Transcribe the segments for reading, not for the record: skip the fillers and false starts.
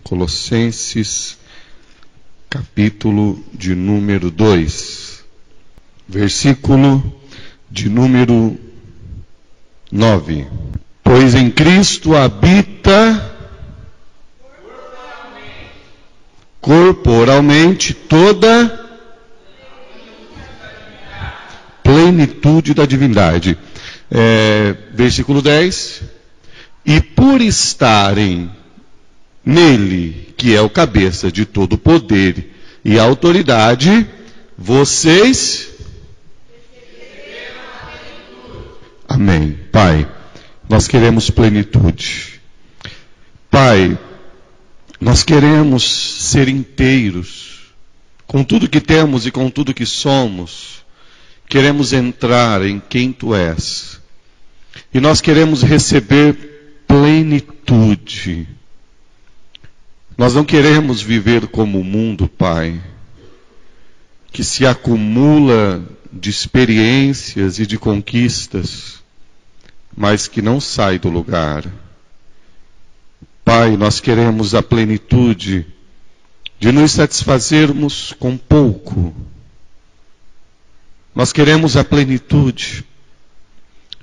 Colossenses, capítulo de número 2, versículo de número 9. Pois em Cristo habita corporalmente toda plenitude da divindade. Versículo 10. E por estarem nele, que é o cabeça de todo poder e autoridade, vocês... Amém. Pai, nós queremos plenitude. Pai, nós queremos ser inteiros, com tudo que temos e com tudo que somos. Queremos entrar em quem Tu és. E nós queremos receber plenitude. Nós não queremos viver como o mundo, Pai, que se acumula de experiências e de conquistas, mas que não sai do lugar. Pai, nós queremos a plenitude de nos satisfazermos com pouco. Nós queremos a plenitude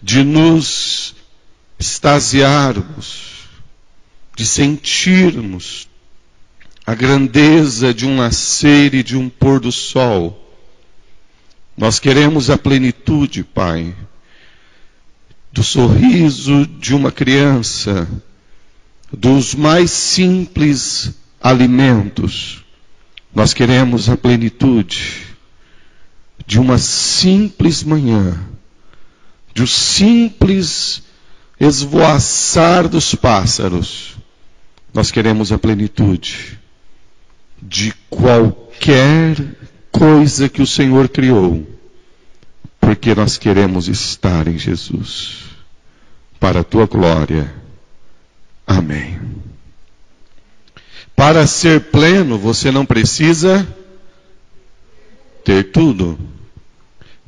de nos extasiarmos, de sentirmos a grandeza de um nascer e de um pôr do sol. Nós queremos a plenitude, Pai, do sorriso de uma criança, dos mais simples alimentos. Nós queremos a plenitude de uma simples manhã, de um simples esvoaçar dos pássaros. Nós queremos a plenitude de qualquer coisa que o Senhor criou, porque nós queremos estar em Jesus, para a Tua glória. Amém. Para ser pleno, você não precisa ter tudo.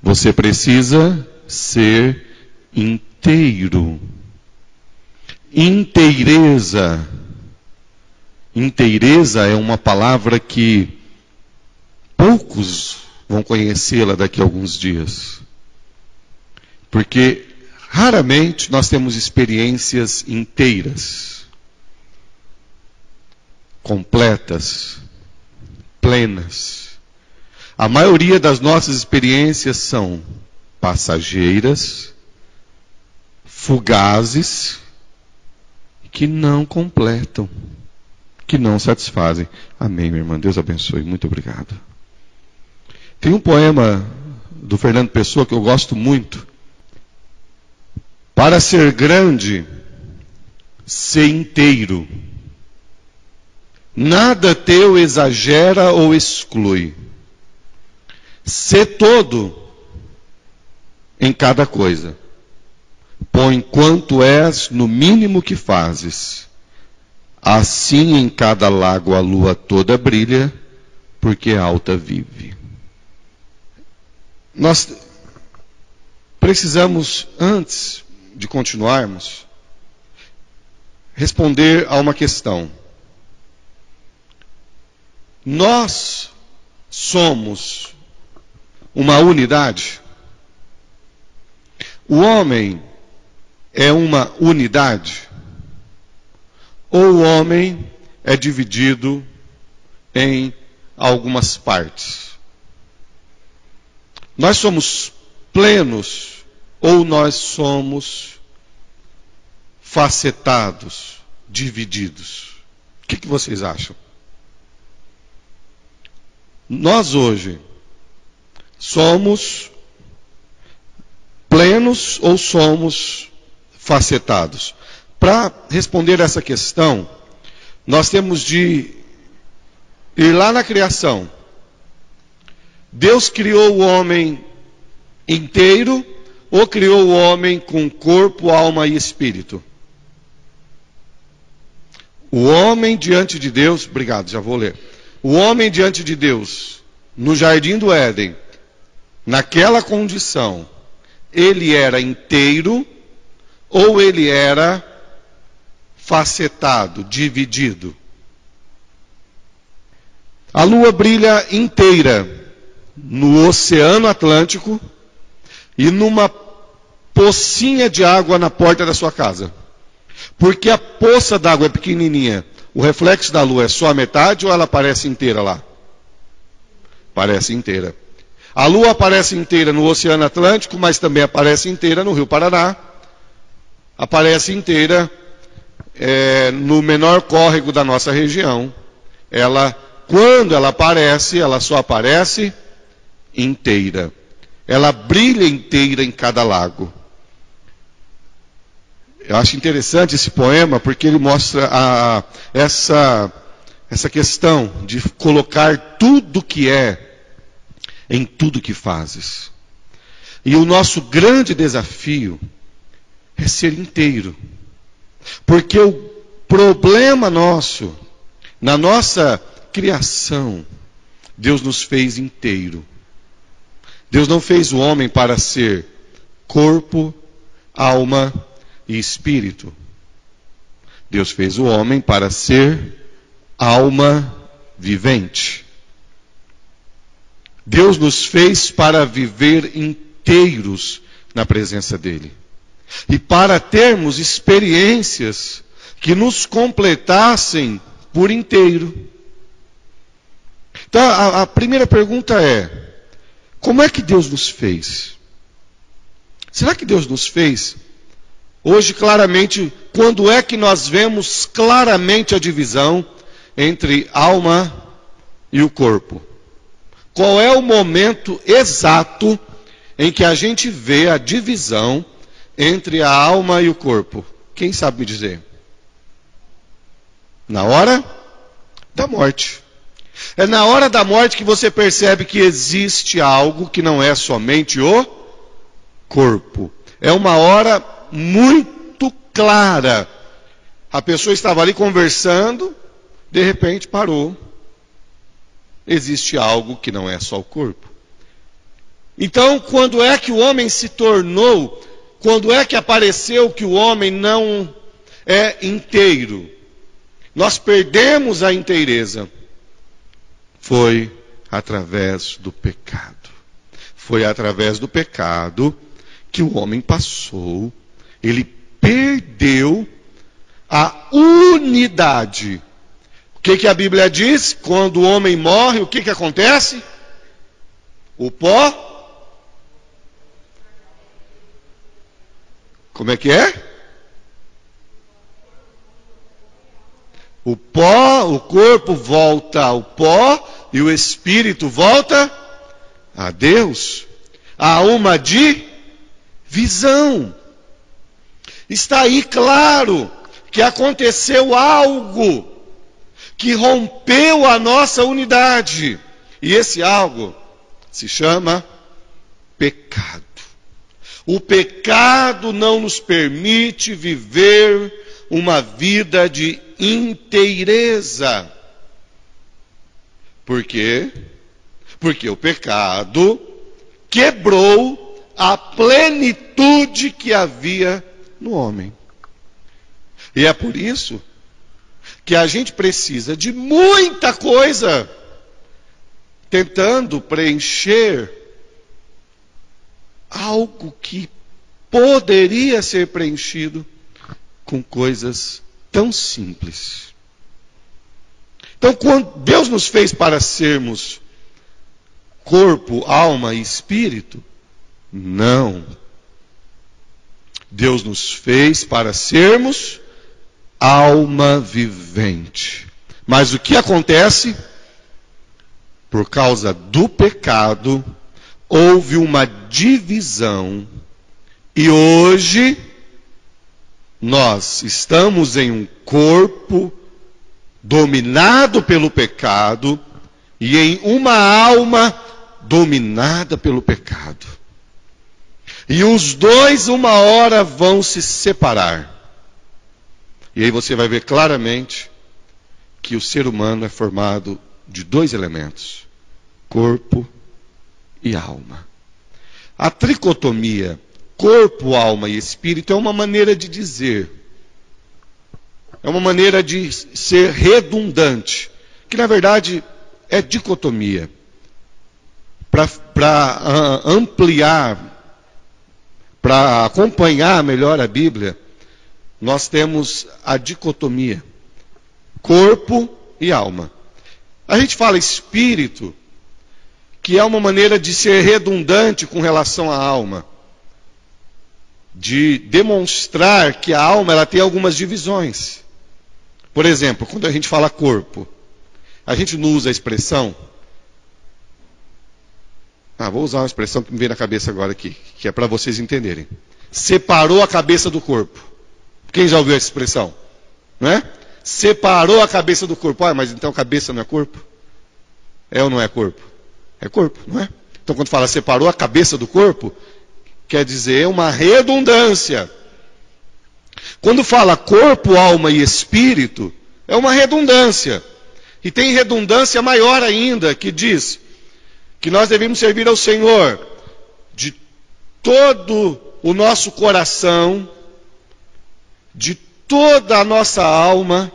Você precisa ser inteiro. Inteireza. Inteireza é uma palavra que poucos vão conhecê-la daqui a alguns dias. Porque raramente nós temos experiências inteiras, completas, plenas. A maioria das nossas experiências são passageiras, fugazes, que não completam, que não satisfazem. Amém, minha irmã. Deus abençoe. Muito obrigado. Tem um poema do Fernando Pessoa que eu gosto muito. Para ser grande, ser inteiro. Nada teu exagera ou exclui. Sê todo em cada coisa. Põe quanto és no mínimo que fazes. Assim em cada lago a lua toda brilha, porque alta vive. Nós precisamos, antes de continuarmos, responder a uma questão. Nós somos uma unidade? O homem é uma unidade? Ou o homem é dividido em algumas partes? Nós somos plenos ou nós somos facetados, divididos? O que vocês acham? Nós hoje somos plenos ou somos facetados? Para responder essa questão, nós temos de ir lá na criação. Deus criou o homem inteiro ou criou o homem com corpo, alma e espírito? O homem diante de Deus, obrigado, já vou ler. O homem diante de Deus, no jardim do Éden, naquela condição, ele era inteiro ou ele era facetado, dividido? A lua brilha inteira no Oceano Atlântico e numa pocinha de água na porta da sua casa. Porque a poça d'água é pequenininha. O reflexo da lua é só a metade ou ela aparece inteira lá? Aparece inteira. A lua aparece inteira no Oceano Atlântico, mas também aparece inteira no Rio Paraná. Aparece inteira no menor córrego da nossa região. Quando ela aparece, ela só aparece inteira. Ela brilha inteira em cada lago. Eu acho interessante esse poema porque ele mostra essa questão de colocar tudo que é em tudo que fazes. E o nosso grande desafio é ser inteiro. Porque o problema nosso, na nossa criação, Deus nos fez inteiro. Deus não fez o homem para ser corpo, alma e espírito. Deus fez o homem para ser alma vivente. Deus nos fez para viver inteiros na presença dEle. E para termos experiências que nos completassem por inteiro. Então, a primeira pergunta é: como é que Deus nos fez? Será que Deus nos fez? Hoje, claramente, quando é que nós vemos claramente a divisão entre alma e o corpo? Qual é o momento exato em que a gente vê a divisão entre a alma e o corpo? Quem sabe me dizer? Na hora da morte. É na hora da morte que você percebe que existe algo que não é somente o corpo. É uma hora muito clara. A pessoa estava ali conversando, de repente parou. Existe algo que não é só o corpo. Então, quando é que o homem se tornou, quando é que apareceu que o homem não é inteiro? Nós perdemos a inteireza. Foi através do pecado. Foi através do pecado que o homem passou. Ele perdeu a unidade. O que a Bíblia diz? Quando o homem morre, o que acontece? O pó. Como é que é? O pó, o corpo volta ao pó e o espírito volta a Deus. Há uma divisão. Está aí claro que aconteceu algo que rompeu a nossa unidade. E esse algo se chama pecado. O pecado não nos permite viver uma vida de inteireza. Por quê? Porque o pecado quebrou a plenitude que havia no homem. E é por isso que a gente precisa de muita coisa tentando preencher algo que poderia ser preenchido com coisas tão simples. Então, quando Deus nos fez para sermos corpo, alma e espírito, não. Deus nos fez para sermos alma vivente. Mas o que acontece? Por causa do pecado, houve uma divisão. E hoje, nós estamos em um corpo dominado pelo pecado e em uma alma dominada pelo pecado. E os dois, uma hora, vão se separar. E aí você vai ver claramente que o ser humano é formado de dois elementos: corpo e alma. A tricotomia, corpo, alma e espírito, é uma maneira de dizer, é uma maneira de ser redundante, que na verdade é dicotomia. Para ampliar, para acompanhar melhor a Bíblia, nós temos a dicotomia: corpo e alma. A gente fala espírito, que é uma maneira de ser redundante com relação à alma, de demonstrar que a alma ela tem algumas divisões. Por exemplo, quando a gente fala corpo, a gente não usa a expressão... vou usar uma expressão que me veio na cabeça agora aqui, que é para vocês entenderem. Separou a cabeça do corpo. Quem já ouviu essa expressão? Não é? Separou a cabeça do corpo. Mas então cabeça não é corpo? É ou não é corpo? É corpo, não é? Então quando fala separou a cabeça do corpo, quer dizer uma redundância. Quando fala corpo, alma e espírito, é uma redundância. E tem redundância maior ainda, que diz que nós devemos servir ao Senhor de todo o nosso coração, de toda a nossa alma,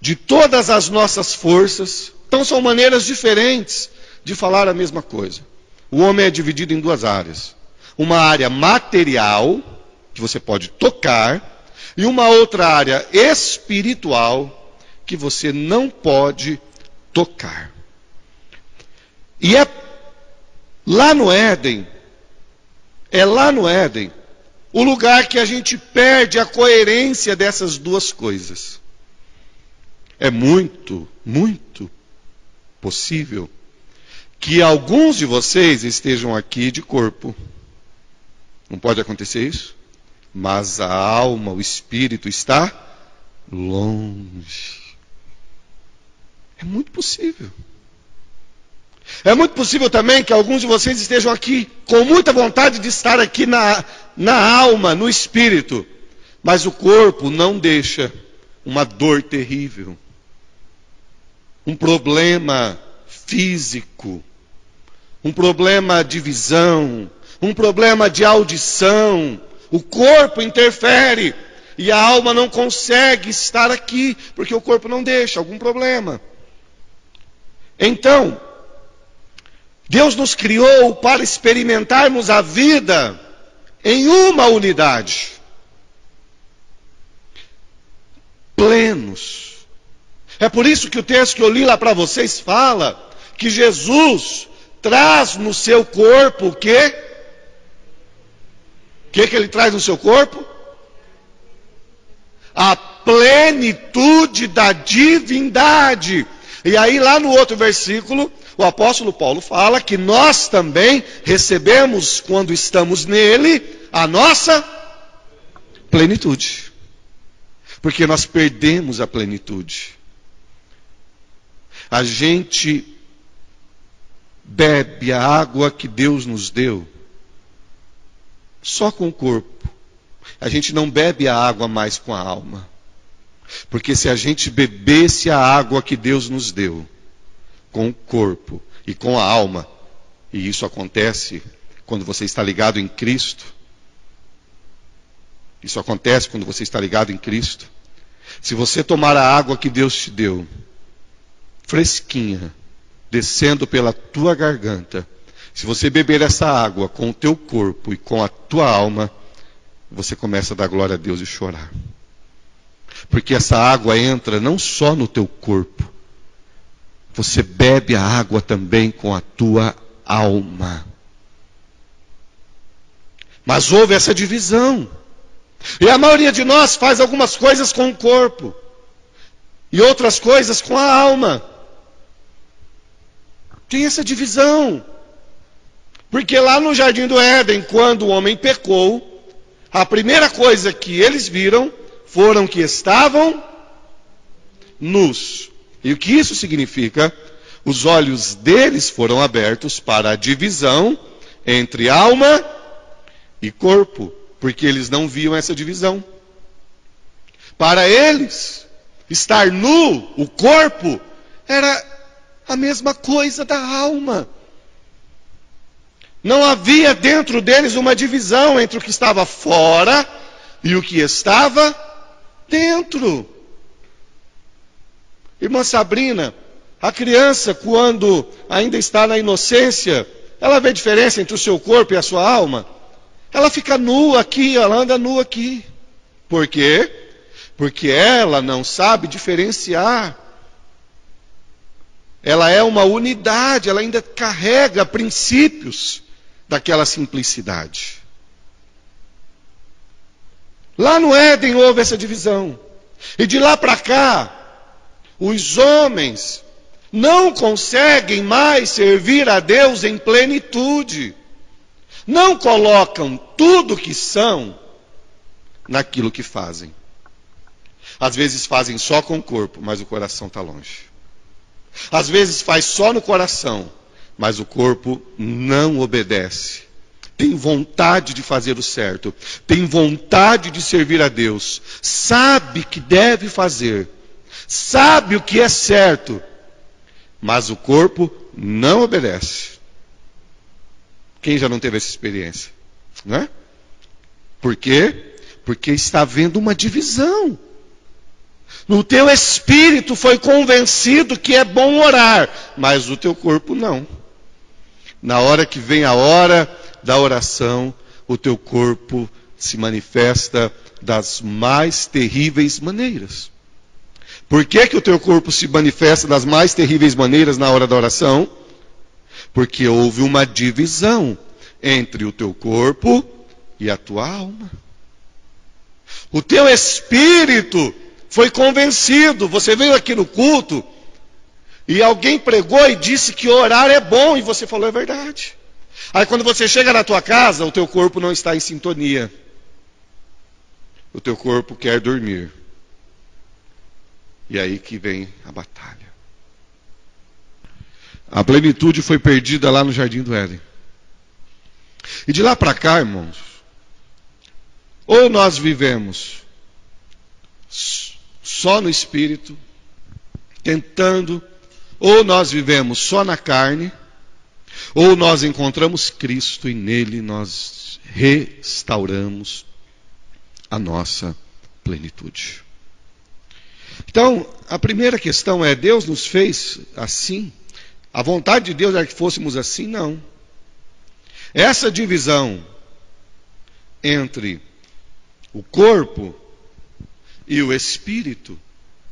de todas as nossas forças. Então são maneiras diferentes de falar a mesma coisa. O homem é dividido em duas áreas. Uma área material, que você pode tocar, e uma outra área espiritual, que você não pode tocar. E é lá no Éden, o lugar que a gente perde a coerência dessas duas coisas. É muito, muito possível que alguns de vocês estejam aqui de corpo. Não pode acontecer isso? Mas a alma, o espírito está longe. É muito possível. É muito possível também que alguns de vocês estejam aqui com muita vontade de estar aqui na alma, no espírito, mas o corpo não deixa. Uma dor terrível, um problema físico, um problema de visão, um problema de audição. O corpo interfere e a alma não consegue estar aqui porque o corpo não deixa, algum problema. Então, Deus nos criou para experimentarmos a vida em uma unidade. Plenos. É por isso que o texto que eu li lá para vocês fala que Jesus traz no seu corpo o quê? O que ele traz no seu corpo? A plenitude da divindade. E aí lá no outro versículo, o apóstolo Paulo fala que nós também recebemos, quando estamos nele, a nossa plenitude. Porque nós perdemos a plenitude. A gente bebe a água que Deus nos deu só com o corpo. A gente não bebe a água mais com a alma. Porque se a gente bebesse a água que Deus nos deu com o corpo e com a alma, e isso acontece quando você está ligado em Cristo, isso acontece quando você está ligado em Cristo. Se você tomar a água que Deus te deu, fresquinha, descendo pela tua garganta, se você beber essa água com o teu corpo e com a tua alma, você começa a dar glória a Deus e chorar. Porque essa água entra não só no teu corpo, você bebe a água também com a tua alma. Mas houve essa divisão. E a maioria de nós faz algumas coisas com o corpo e outras coisas com a alma. Tem essa divisão. Porque lá no Jardim do Éden, quando o homem pecou, a primeira coisa que eles viram foram que estavam nus. E o que isso significa? Os olhos deles foram abertos para a divisão entre alma e corpo, porque eles não viam essa divisão. Para eles, estar nu, o corpo, era a mesma coisa da alma. Não havia dentro deles uma divisão entre o que estava fora e o que estava dentro. Irmã Sabrina, A criança, quando ainda está na inocência, ela vê diferença entre o seu corpo e a sua alma? Ela fica nua aqui, ela anda nua aqui. Por quê? Porque ela não sabe diferenciar. Ela é uma unidade, ela ainda carrega princípios daquela simplicidade. Lá no Éden houve essa divisão. E de lá para cá, os homens não conseguem mais servir a Deus em plenitude. Não colocam tudo o que são naquilo que fazem. Às vezes fazem só com o corpo, mas o coração está longe. Às vezes faz só no coração, mas o corpo não obedece. Tem vontade de fazer o certo, tem vontade de servir a Deus, sabe que deve fazer, sabe o que é certo, mas o corpo não obedece. Quem já não teve essa experiência? Não é? Por quê? Porque está havendo uma divisão. No teu espírito foi convencido que é bom orar, mas o teu corpo não. Na hora que vem a hora da oração, o teu corpo se manifesta das mais terríveis maneiras. Por que o teu corpo se manifesta das mais terríveis maneiras na hora da oração? Porque houve uma divisão entre o teu corpo e a tua alma. O teu espírito foi convencido. Você veio aqui no culto e alguém pregou e disse que orar é bom, e você falou: é verdade. Aí quando você chega na tua casa, o teu corpo não está em sintonia. O teu corpo quer dormir. E aí que vem a batalha. A plenitude foi perdida lá no Jardim do Éden. E de lá para cá, irmãos, ou nós vivemos só no espírito, tentando, ou nós vivemos só na carne, ou nós encontramos Cristo e nele nós restauramos a nossa plenitude. Então, a primeira questão é: Deus nos fez assim? A vontade de Deus era que fôssemos assim? Não. Essa divisão entre o corpo e o espírito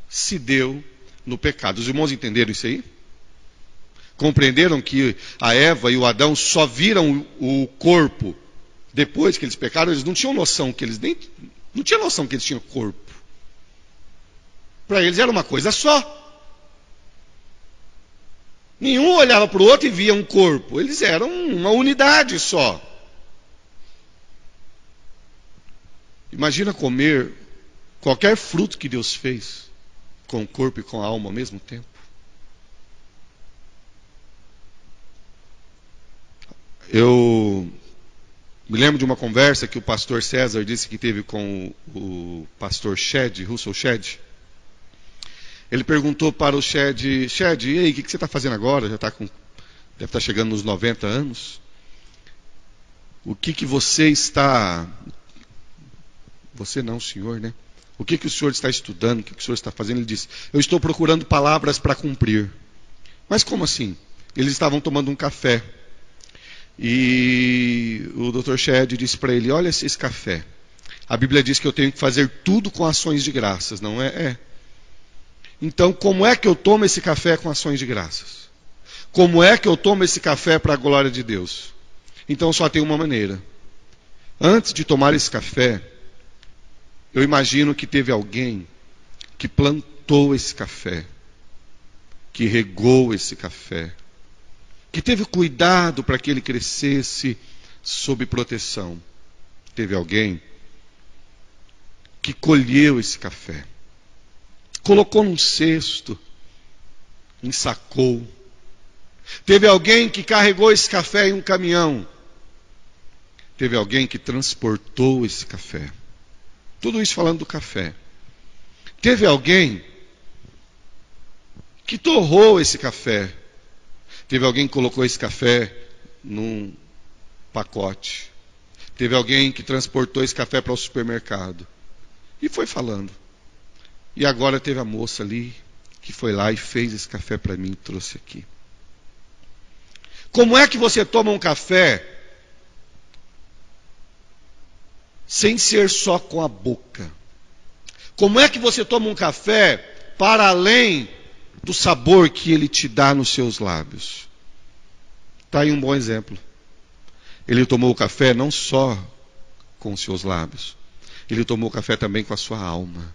se deu no pecado. Os irmãos entenderam isso aí? Compreenderam que a Eva e o Adão só viram o corpo depois que eles pecaram? Eles não tinham noção que eles não tinham noção que eles tinham corpo. Para eles era uma coisa só. Nenhum olhava para o outro e via um corpo. Eles eram uma unidade só. Imagina comer qualquer fruto que Deus fez com o corpo e com a alma ao mesmo tempo. Eu me lembro de uma conversa que o pastor César disse que teve com o pastor Russell Shedd. Ele perguntou para o Shedd: e aí, o que você está fazendo agora? Deve estar chegando nos 90 anos. O que você está... Você não, senhor, né? O que o senhor está estudando? O que o senhor está fazendo? Ele disse: eu estou procurando palavras para cumprir. Mas como assim? Eles estavam tomando um café. E o Dr. Shedd disse para ele: olha esse café. A Bíblia diz que eu tenho que fazer tudo com ações de graças, não é? É. Então, como é que eu tomo esse café com ações de graças? Como é que eu tomo esse café para a glória de Deus? Então, só tem uma maneira. Antes de tomar esse café, eu imagino que teve alguém que plantou esse café, que regou esse café, que teve cuidado para que ele crescesse sob proteção. Teve alguém que colheu esse café, colocou num cesto, ensacou. Teve alguém que carregou esse café em um caminhão. Teve alguém que transportou esse café. Tudo isso falando do café. Teve alguém que torrou esse café. Teve alguém que colocou esse café num pacote. Teve alguém que transportou esse café para o supermercado. E foi falando. E agora teve a moça ali que foi lá e fez esse café para mim e trouxe aqui. Como é que você toma um café sem ser só com a boca? Como é que você toma um café para além do sabor que ele te dá nos seus lábios? Está aí um bom exemplo. Ele tomou o café não só com os seus lábios, ele tomou o café também com a sua alma.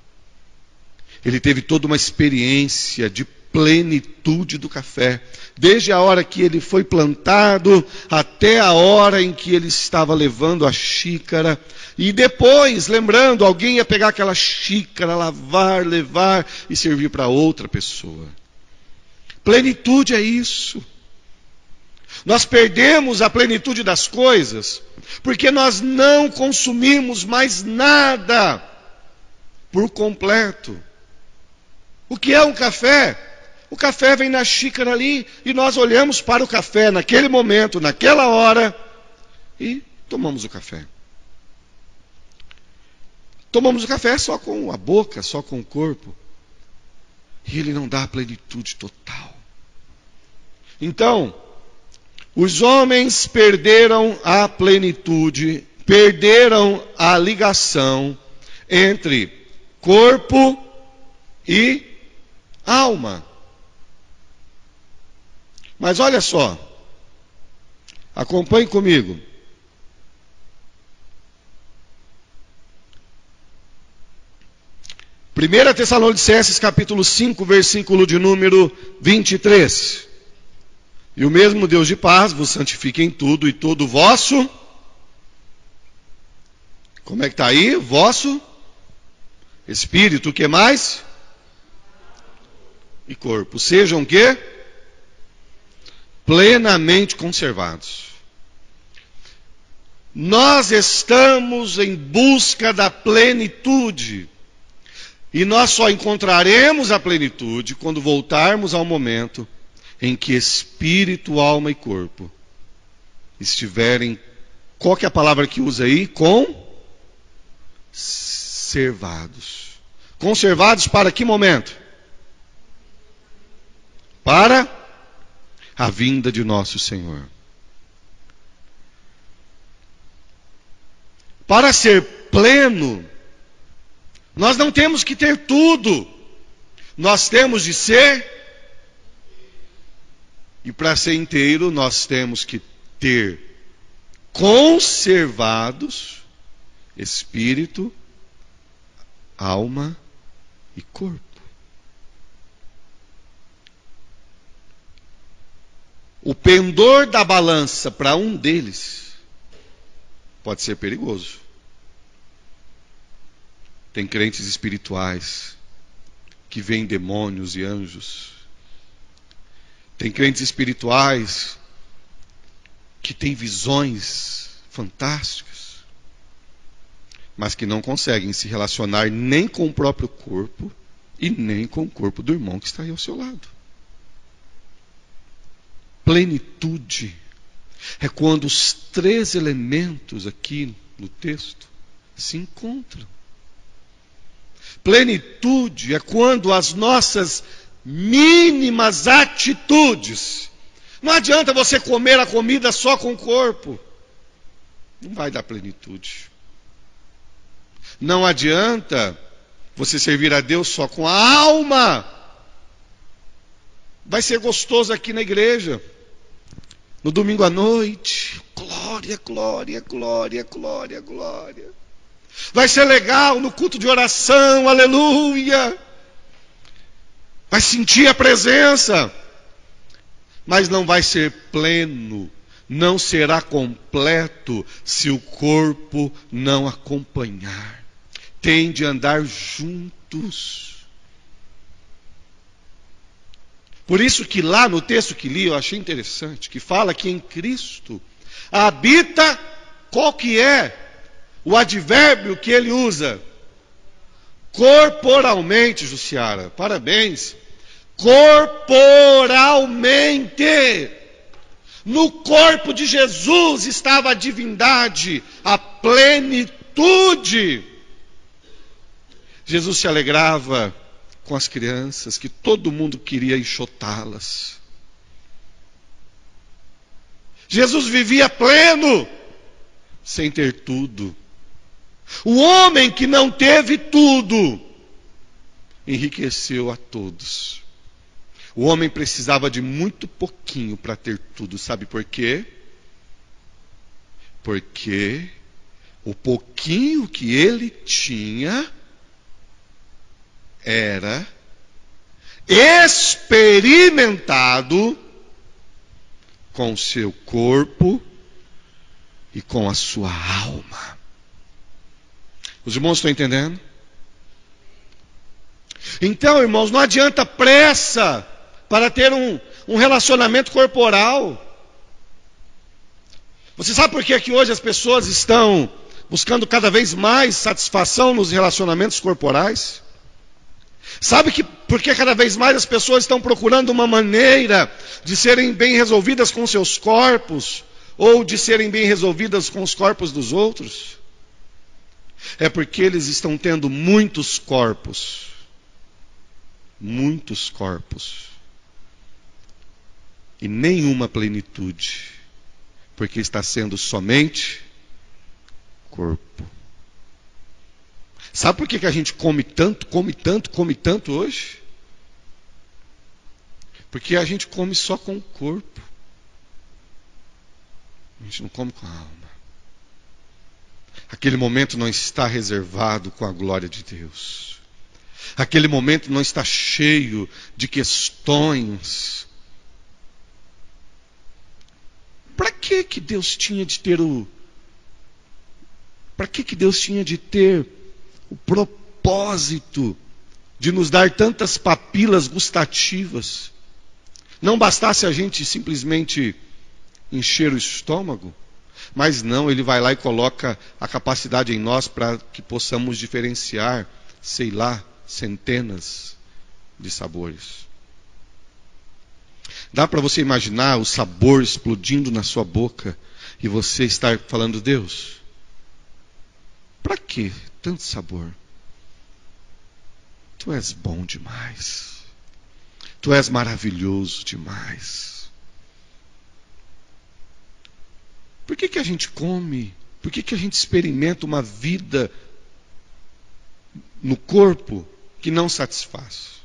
Ele teve toda uma experiência de plenitude do café, desde a hora que ele foi plantado até a hora em que ele estava levando a xícara, e depois, lembrando, alguém ia pegar aquela xícara, lavar, levar e servir para outra pessoa. Plenitude é isso. Nós perdemos a plenitude das coisas porque nós não consumimos mais nada por completo. O que é um café? O café vem na xícara ali e nós olhamos para o café naquele momento, naquela hora e tomamos o café. Tomamos o café só com a boca, só com o corpo. E ele não dá a plenitude total. Então, os homens perderam a plenitude, perderam a ligação entre corpo e alma. Mas olha só, acompanhe comigo. Primeira Tessalonicenses capítulo 5, versículo de número 23. E o mesmo Deus de paz vos santifique em tudo, e todo vosso, como é que está aí? Vosso espírito, o que mais? E corpo. Sejam o quê? Plenamente conservados. Nós estamos em busca da plenitude. E nós só encontraremos a plenitude quando voltarmos ao momento em que espírito, alma e corpo estiverem, qual que é a palavra que usa aí? Conservados. Conservados para que momento? Para a vinda de nosso Senhor. Para ser pleno, nós não temos que ter tudo. Nós temos de ser. E para ser inteiro, nós temos que ter conservados espírito, alma e corpo. O pendor da balança para um deles pode ser perigoso. Tem crentes espirituais que veem demônios e anjos. Tem crentes espirituais que têm visões fantásticas, mas que não conseguem se relacionar nem com o próprio corpo e nem com o corpo do irmão que está aí ao seu lado. Plenitude é quando os três elementos aqui no texto se encontram. Plenitude é quando as nossas mínimas atitudes. Não adianta você comer a comida só com o corpo. Não vai dar plenitude. Não adianta você servir a Deus só com a alma. Vai ser gostoso aqui na igreja. No domingo à noite. Glória, glória, glória, glória, glória. Vai ser legal no culto de oração. Aleluia. Vai sentir a presença, mas não vai ser pleno, não será completo se o corpo não acompanhar. Tem de andar juntos. Por isso que lá no texto que li, eu achei interessante, que fala que em Cristo habita, qual que é o advérbio que ele usa? Corporalmente, Jussiara. Parabéns. Corporalmente. No corpo de Jesus estava a divindade, a plenitude. Jesus se alegrava com as crianças, que todo mundo queria enxotá-las. Jesus vivia pleno, sem ter tudo. O homem que não teve tudo, enriqueceu a todos. O homem precisava de muito pouquinho para ter tudo. Sabe por quê? Porque o pouquinho que ele tinha era experimentado com o seu corpo e com a sua alma. Os irmãos estão entendendo? Então, irmãos, não adianta pressa para ter um relacionamento corporal. Você sabe por que hoje as pessoas estão buscando cada vez mais satisfação nos relacionamentos corporais? Sabe por que cada vez mais as pessoas estão procurando uma maneira de serem bem resolvidas com seus corpos, ou de serem bem resolvidas com os corpos dos outros? É porque eles estão tendo muitos corpos. Muitos corpos. E nenhuma plenitude. Porque está sendo somente corpo. Sabe por que a gente come tanto hoje? Porque a gente come só com o corpo. A gente não come com a alma. Aquele momento não está reservado com a glória de Deus. Aquele momento não está cheio de questões. Para que Deus tinha de ter Para que Deus tinha de ter o propósito de nos dar tantas papilas gustativas? Não bastasse a gente simplesmente encher o estômago? Mas não, Ele vai lá e coloca a capacidade em nós para que possamos diferenciar, sei lá, centenas de sabores. Dá para você imaginar o sabor explodindo na sua boca e você estar falando: Deus, para que tanto sabor? Tu és bom demais. Tu és maravilhoso demais. Por que a gente come? Por que a gente experimenta uma vida no corpo que não satisfaz?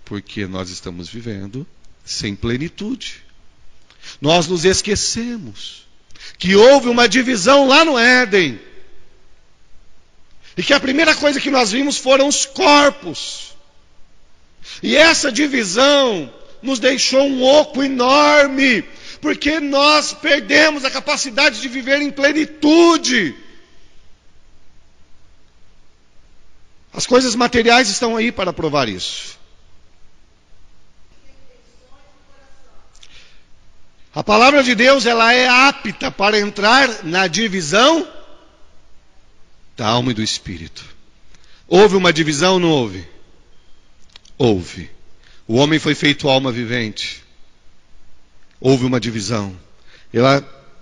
Porque nós estamos vivendo sem plenitude. Nós nos esquecemos que houve uma divisão lá no Éden. E que a primeira coisa que nós vimos foram os corpos. E essa divisão nos deixou um oco enorme, porque nós perdemos a capacidade de viver em plenitude. As coisas materiais estão aí para provar isso. A palavra de Deus, ela é apta para entrar na divisão da alma e do espírito. Houve uma divisão ou não houve? Houve. O homem foi feito alma vivente. Houve uma divisão.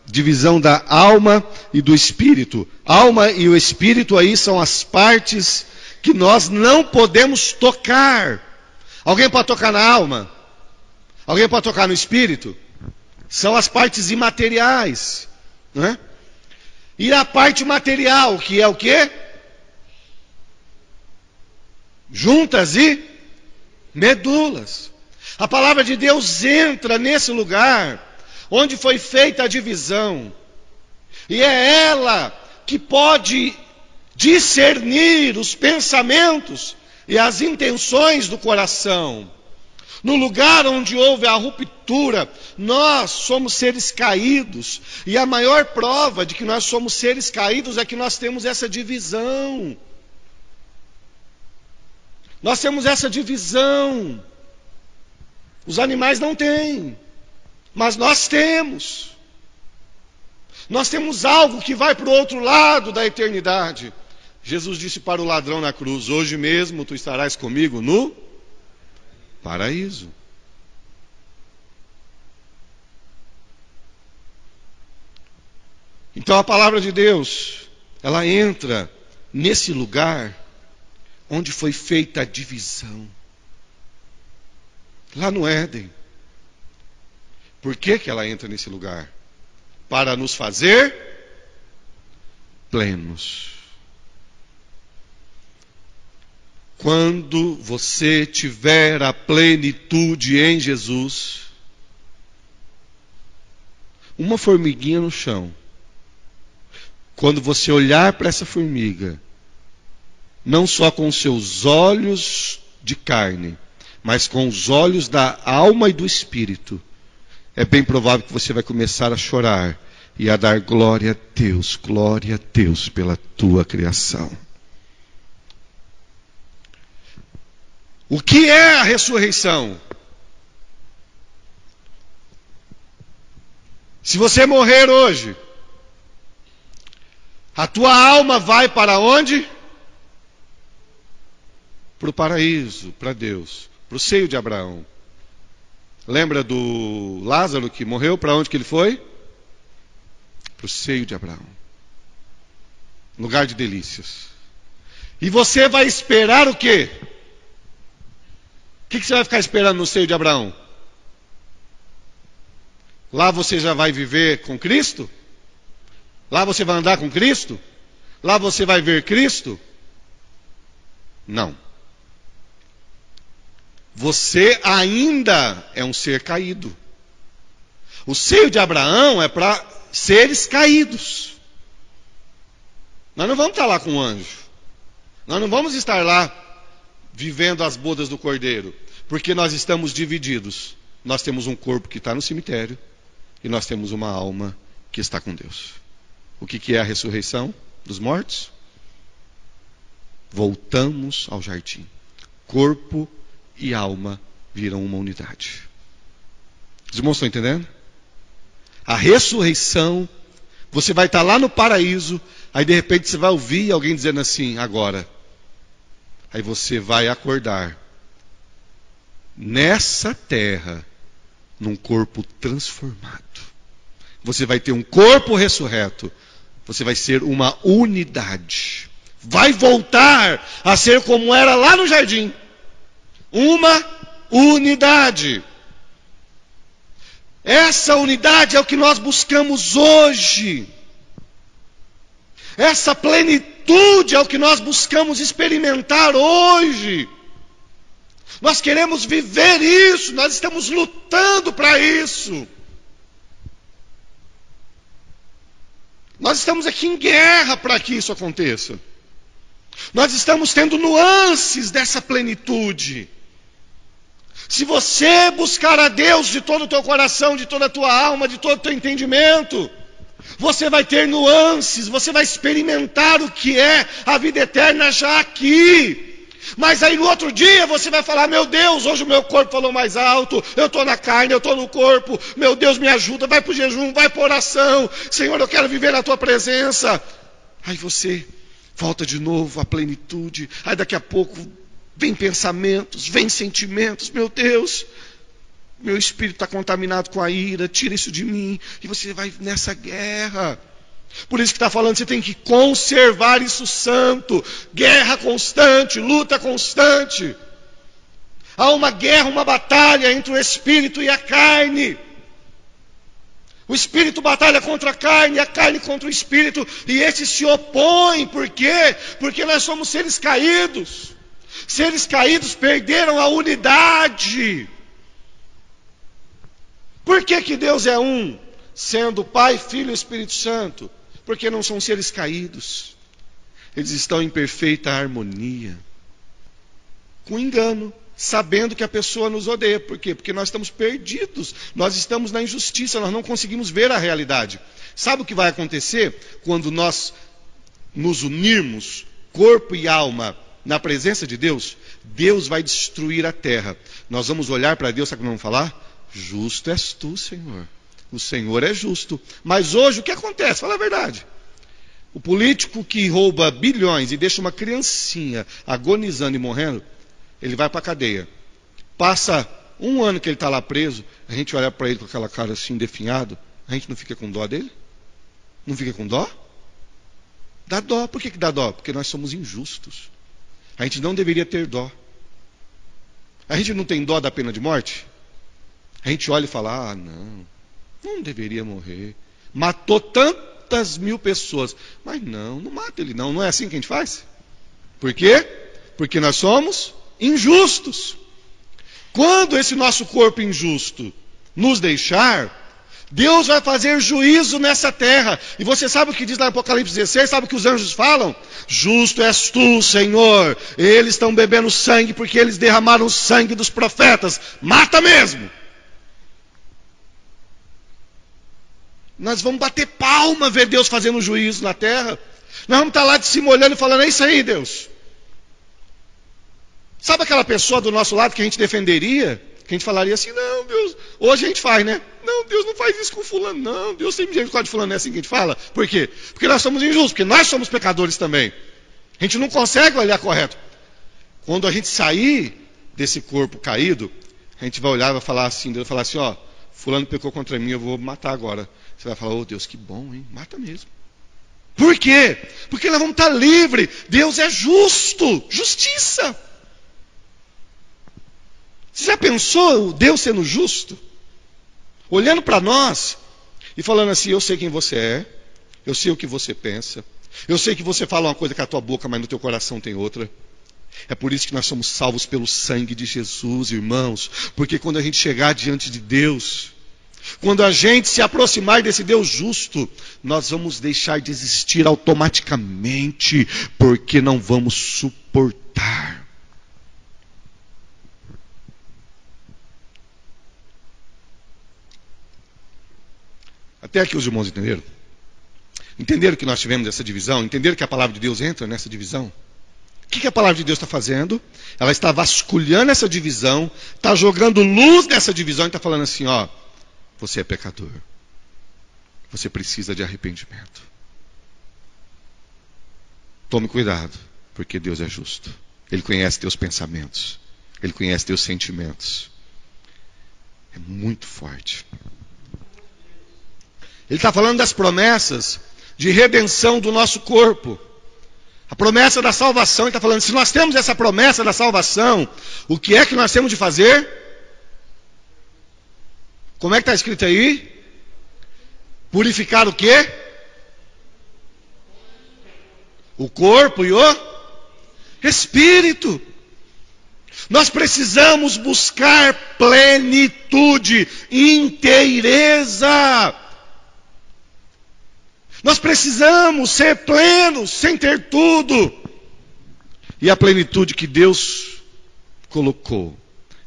Divisão da alma e do espírito. Alma e o espírito aí são as partes que nós não podemos tocar. Alguém pode tocar na alma? Alguém pode tocar no espírito? São as partes imateriais, né? E a parte material, que é o quê? Juntas e medulas. A palavra de Deus entra nesse lugar onde foi feita a divisão. E é ela que pode discernir os pensamentos e as intenções do coração. No lugar onde houve a ruptura, nós somos seres caídos. E a maior prova de que nós somos seres caídos é que nós temos essa divisão. Nós temos essa divisão. Os animais não têm, mas nós temos. Nós temos algo que vai para o outro lado da eternidade. Jesus disse para o ladrão na cruz: hoje mesmo tu estarás comigo no paraíso. Então a palavra de Deus, ela entra nesse lugar onde foi feita a divisão. Lá no Éden. Por que ela entra nesse lugar? Para nos fazer plenos. Quando você tiver a plenitude em Jesus, uma formiguinha no chão, quando você olhar para essa formiga, não só com seus olhos de carne, mas com os olhos da alma e do espírito, é bem provável que você vai começar a chorar e a dar glória a Deus pela tua criação. O que é a ressurreição? Se você morrer hoje, a tua alma vai para onde? Para o paraíso, para Deus, para o seio de Abraão. Lembra do Lázaro que morreu? Para onde que ele foi? Para o seio de Abraão. Lugar de delícias. E você vai esperar o quê? O que você vai ficar esperando no seio de Abraão? Lá você já vai viver com Cristo? Lá você vai andar com Cristo? Lá você vai ver Cristo? Não. Você ainda é um ser caído. O seio de Abraão é para seres caídos. Nós não vamos estar lá com um anjo. Nós não vamos estar lá vivendo as bodas do Cordeiro. Porque nós estamos divididos. Nós temos um corpo que está no cemitério e nós temos uma alma que está com Deus. O que é a ressurreição dos mortos? Voltamos ao jardim. Corpo e alma viram uma unidade. Os irmãos estão entendendo? A ressurreição, você vai estar lá no paraíso, aí de repente você vai ouvir alguém dizendo assim, agora. Aí você vai acordar nessa terra, num corpo transformado. Você vai ter um corpo ressurreto. Você vai ser uma unidade. Vai voltar a ser como era lá no jardim. Uma unidade. Essa unidade é o que nós buscamos hoje. Essa plenitude é o que nós buscamos experimentar hoje. Nós queremos viver isso, nós estamos lutando para isso. Nós estamos aqui em guerra para que isso aconteça. Nós estamos tendo nuances dessa plenitude. Se você buscar a Deus de todo o teu coração, de toda a tua alma, de todo o teu entendimento, você vai ter nuances, você vai experimentar o que é a vida eterna já aqui. Mas aí no outro dia você vai falar, meu Deus, hoje o meu corpo falou mais alto, eu estou na carne, eu estou no corpo, meu Deus me ajuda, vai para o jejum, vai para a oração, Senhor, eu quero viver na tua presença. Aí você volta de novo à plenitude, aí daqui a pouco vem pensamentos, vem sentimentos, meu Deus, meu espírito está contaminado com a ira, tira isso de mim, e você vai nessa guerra. Por isso que está falando, você tem que conservar isso santo, guerra constante, luta constante. Há uma guerra, uma batalha entre o espírito e a carne. O espírito batalha contra a carne contra o espírito, e esses se opõem, por quê? Porque nós somos seres caídos. Seres caídos perderam a unidade. Por que Deus é um? Sendo Pai, Filho e Espírito Santo. Porque não são seres caídos. Eles estão em perfeita harmonia. Com engano, sabendo que a pessoa nos odeia. Por quê? Porque nós estamos perdidos. Nós estamos na injustiça, nós não conseguimos ver a realidade. Sabe o que vai acontecer quando nós nos unirmos, corpo e alma, na presença de Deus? Deus vai destruir a terra. Nós vamos olhar para Deus, sabe o que vamos falar? Justo és tu, Senhor. O Senhor é justo. Mas hoje o que acontece? Fala a verdade. O político que rouba bilhões e deixa uma criancinha agonizando e morrendo, ele vai para a cadeia. Passa um ano que ele está lá preso, a gente olha para ele com aquela cara assim, definhado, a gente não fica com dó dele? Não fica com dó? Dá dó. Por que dá dó? Porque nós somos injustos. A gente não deveria ter dó. A gente não tem dó da pena de morte? A gente olha e fala, não deveria morrer. Matou tantas mil pessoas. Mas não mata ele não. Não é assim que a gente faz? Por quê? Porque nós somos injustos. Quando esse nosso corpo injusto nos deixar, Deus vai fazer juízo nessa terra. E você sabe o que diz lá no Apocalipse 16? Sabe o que os anjos falam? Justo és tu, Senhor. Eles estão bebendo sangue porque eles derramaram o sangue dos profetas. Mata mesmo. Nós vamos bater palma ver Deus fazendo juízo na terra. Nós vamos estar lá de cima olhando e falando, é isso aí, Deus. Sabe aquela pessoa do nosso lado que a gente defenderia? Que a gente falaria assim, não, Deus, hoje a gente faz, né? Não, Deus não faz isso com fulano, não. Deus tem misericórdia de fulano, não é assim que a gente fala? Por quê? Porque nós somos injustos, porque nós somos pecadores também. A gente não consegue olhar correto. Quando a gente sair desse corpo caído, a gente vai olhar e vai falar assim, Deus vai falar assim, ó, fulano pecou contra mim, eu vou matar agora. Você vai falar, Deus, que bom, hein? Mata mesmo. Por quê? Porque nós vamos estar livres. Deus é justo. Justiça. Você já pensou Deus sendo justo? Olhando para nós e falando assim, eu sei quem você é, eu sei o que você pensa, eu sei que você fala uma coisa com a tua boca, mas no teu coração tem outra. É por isso que nós somos salvos pelo sangue de Jesus, irmãos. Porque quando a gente chegar diante de Deus, quando a gente se aproximar desse Deus justo, nós vamos deixar de existir automaticamente, porque não vamos suportar. Até aqui os irmãos entenderam? Entenderam que nós tivemos essa divisão? Entenderam que a palavra de Deus entra nessa divisão? O que a palavra de Deus está fazendo? Ela está vasculhando essa divisão, está jogando luz nessa divisão e está falando assim, ó, você é pecador. Você precisa de arrependimento. Tome cuidado, porque Deus é justo. Ele conhece teus pensamentos. Ele conhece teus sentimentos. É muito forte. Ele está falando das promessas de redenção do nosso corpo. A promessa da salvação. Ele está falando, se nós temos essa promessa da salvação, o que é que nós temos de fazer? Como é que está escrito aí? Purificar o quê? O corpo e o espírito. Nós precisamos buscar plenitude, inteireza. Nós precisamos ser plenos, sem ter tudo. E a plenitude que Deus colocou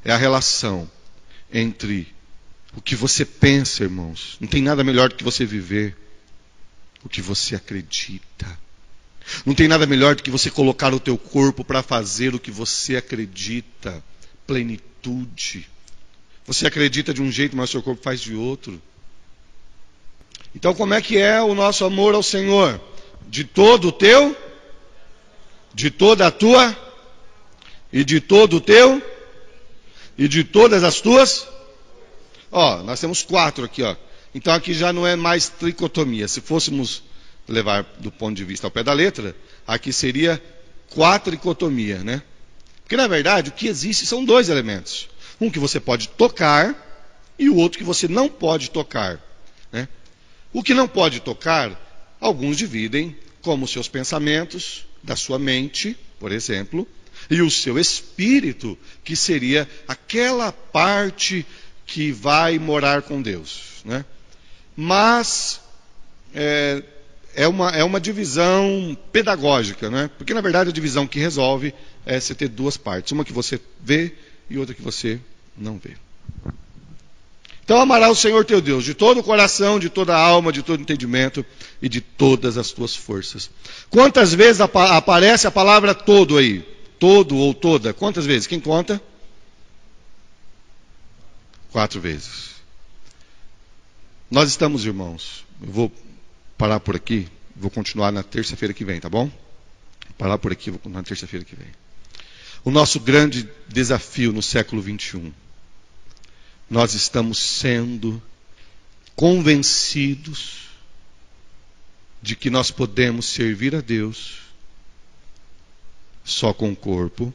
é a relação entre o que você pensa, irmãos. Não tem nada melhor do que você viver o que você acredita. Não tem nada melhor do que você colocar o teu corpo para fazer o que você acredita. Plenitude. Você acredita de um jeito, mas o seu corpo faz de outro. Então como é que é o nosso amor ao Senhor? De todo o teu, de toda a tua, e de todo o teu, e de todas as tuas. Ó, nós temos 4 aqui, ó. Então aqui já não é mais tricotomia. Se fôssemos levar do ponto de vista ao pé da letra, aqui seria quatricotomia, né? Porque na verdade o que existe são 2 elementos. Um que você pode tocar e o outro que você não pode tocar, né? O que não pode tocar, alguns dividem como os seus pensamentos, da sua mente, por exemplo, e o seu espírito, que seria aquela parte que vai morar com Deus, né? Mas é uma divisão pedagógica, né? Porque na verdade a divisão que resolve é você ter 2 partes, uma que você vê e outra que você não vê. Então amarás o Senhor teu Deus de todo o coração, de toda a alma, de todo o entendimento e de todas as tuas forças. Quantas vezes aparece a palavra todo aí? Todo ou toda? Quantas vezes? Quem conta? 4 vezes. Nós estamos, irmãos, eu vou parar por aqui, vou continuar na terça-feira que vem, tá bom? Parar por aqui, vou continuar na terça-feira que vem. O nosso grande desafio no século 21. Nós estamos sendo convencidos de que nós podemos servir a Deus só com o corpo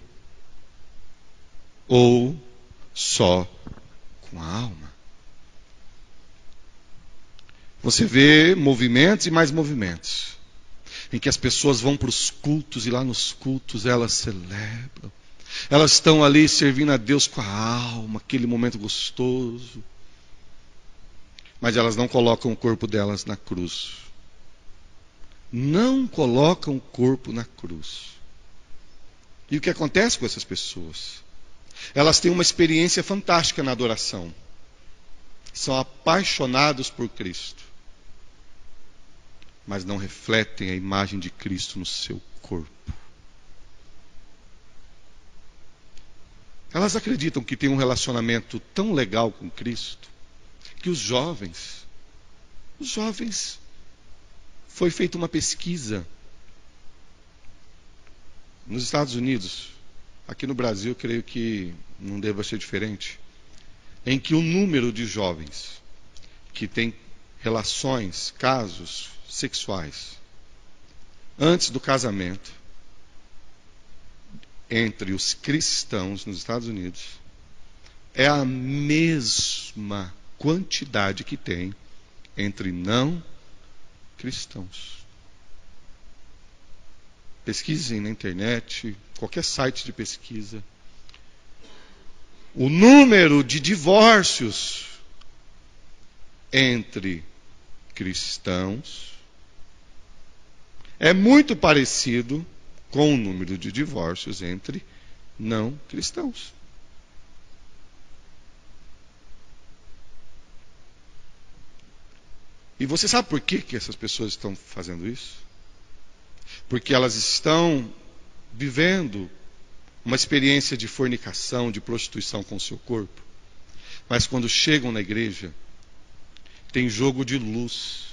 ou só com a alma. Você vê movimentos e mais movimentos, em que as pessoas vão para os cultos e lá nos cultos elas celebram. Elas estão ali servindo a Deus com a alma, aquele momento gostoso. Mas elas não colocam o corpo delas na cruz. Não colocam o corpo na cruz. E o que acontece com essas pessoas? Elas têm uma experiência fantástica na adoração. São apaixonados por Cristo. Mas não refletem a imagem de Cristo no seu corpo. Elas acreditam que tem um relacionamento tão legal com Cristo, que os jovens, foi feita uma pesquisa nos Estados Unidos, aqui no Brasil, creio que não deva ser diferente, em que o número de jovens que têm relações, casos sexuais, antes do casamento, entre os cristãos nos Estados Unidos, é a mesma quantidade que tem entre não cristãos. Pesquisem na internet, qualquer site de pesquisa. O número de divórcios entre cristãos é muito parecido com o número de divórcios entre não cristãos. E você sabe por que essas pessoas estão fazendo isso? Porque elas estão vivendo uma experiência de fornicação, de prostituição com o seu corpo. Mas quando chegam na igreja, tem jogo de luz.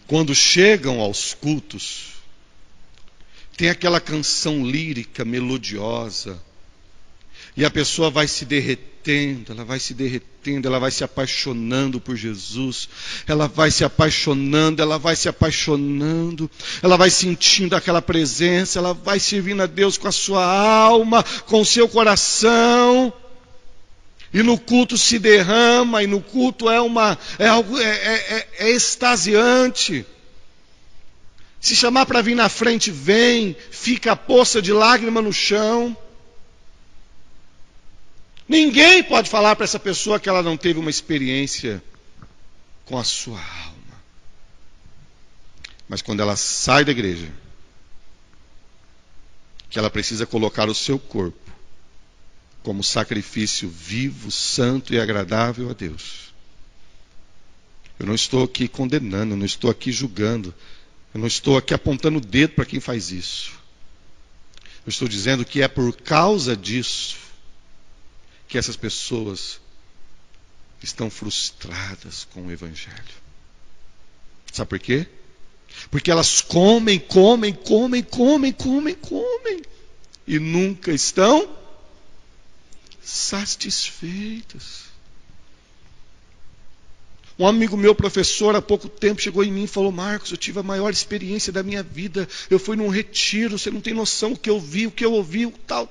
Quando chegam aos cultos, tem aquela canção lírica, melodiosa, e a pessoa vai se derretendo, ela vai se apaixonando por Jesus, ela vai se apaixonando, ela vai sentindo aquela presença, ela vai servindo a Deus com a sua alma, com o seu coração, e no culto se derrama, e no culto é extasiante. Se chamar para vir na frente, vem, fica a poça de lágrima no chão. Ninguém pode falar para essa pessoa que ela não teve uma experiência com a sua alma. Mas quando ela sai da igreja, que ela precisa colocar o seu corpo como sacrifício vivo, santo e agradável a Deus. Eu não estou aqui condenando, eu não estou aqui julgando, eu não estou aqui apontando o dedo para quem faz isso. Eu estou dizendo que é por causa disso que essas pessoas estão frustradas com o Evangelho. Sabe por quê? Porque elas comem e nunca estão satisfeitas. Um amigo meu, professor, há pouco tempo chegou em mim e falou: Marcos, eu tive a maior experiência da minha vida. Eu fui num retiro, você não tem noção o que eu vi, o que eu ouvi, tal.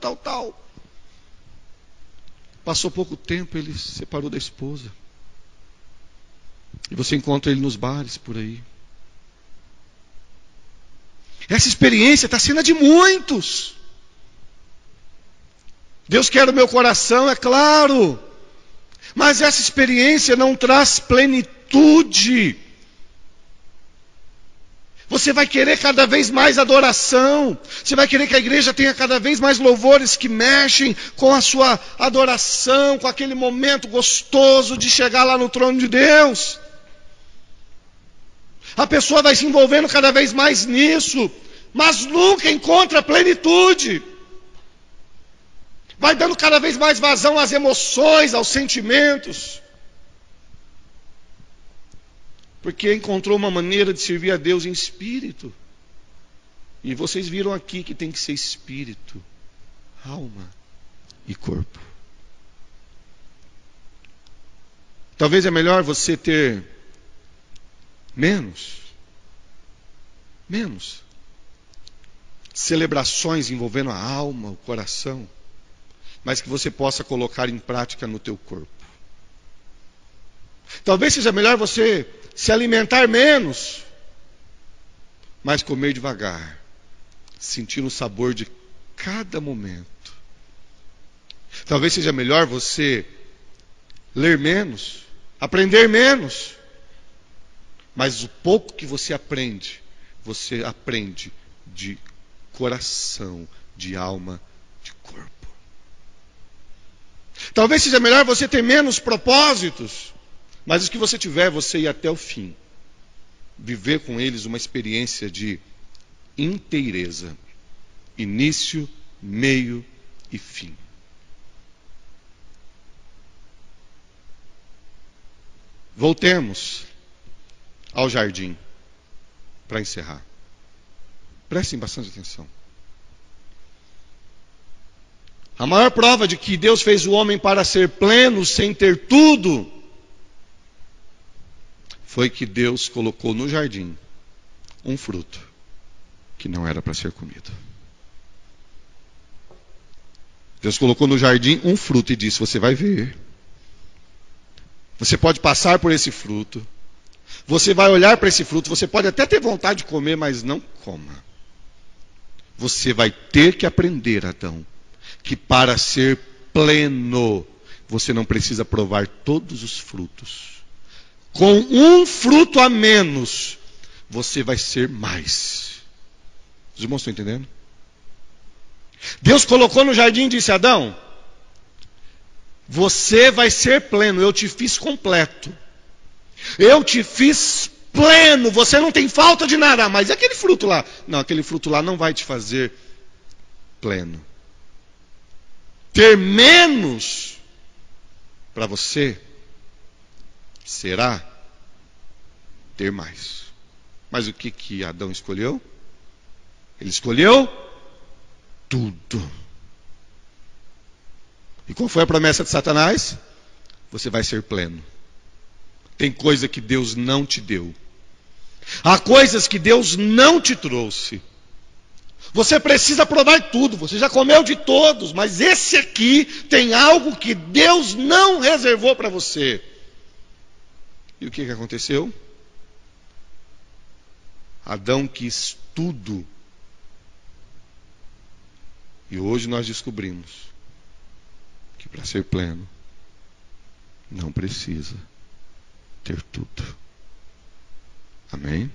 Passou pouco tempo, ele se separou da esposa. E você encontra ele nos bares por aí. Essa experiência está sendo a de muitos. Deus quer o meu coração, é claro. Mas essa experiência não traz plenitude. Você vai querer cada vez mais adoração. Você vai querer que a igreja tenha cada vez mais louvores que mexem com a sua adoração, com aquele momento gostoso de chegar lá no trono de Deus. A pessoa vai se envolvendo cada vez mais nisso, mas nunca encontra plenitude. Vai dando cada vez mais vazão às emoções, aos sentimentos. Porque encontrou uma maneira de servir a Deus em espírito. E vocês viram aqui que tem que ser espírito, alma e corpo. Talvez é melhor você ter menos celebrações envolvendo a alma, o coração, mas que você possa colocar em prática no teu corpo. Talvez seja melhor você se alimentar menos, mas comer devagar, sentindo o sabor de cada momento. Talvez seja melhor você ler menos, aprender menos, mas o pouco que você aprende de coração, de alma, de corpo. Talvez seja melhor você ter menos propósitos, mas os que você tiver, você ir até o fim. Viver com eles uma experiência de inteireza. Início, meio e fim. Voltemos ao jardim para encerrar. Prestem bastante atenção. A maior prova de que Deus fez o homem para ser pleno, sem ter tudo, foi que Deus colocou no jardim um fruto que não era para ser comido. Deus colocou no jardim um fruto e disse: você vai ver. Você pode passar por esse fruto. Você vai olhar para esse fruto. Você pode até ter vontade de comer, mas não coma. Você vai ter que aprender, Adão, que para ser pleno, você não precisa provar todos os frutos. Com um fruto a menos, você vai ser mais. Os irmãos estão entendendo? Deus colocou no jardim e disse: Adão, você vai ser pleno, eu te fiz completo. Eu te fiz pleno, você não tem falta de nada. Mas e aquele fruto lá? Não, aquele fruto lá não vai te fazer pleno. Ter menos para você será ter mais. Mas o que Adão escolheu? Ele escolheu tudo. E qual foi a promessa de Satanás? Você vai ser pleno. Tem coisa que Deus não te deu. Há coisas que Deus não te trouxe. Você precisa provar tudo. Você já comeu de todos, mas esse aqui tem algo que Deus não reservou para você. E o que aconteceu? Adão quis tudo. E hoje nós descobrimos que para ser pleno, não precisa ter tudo. Amém?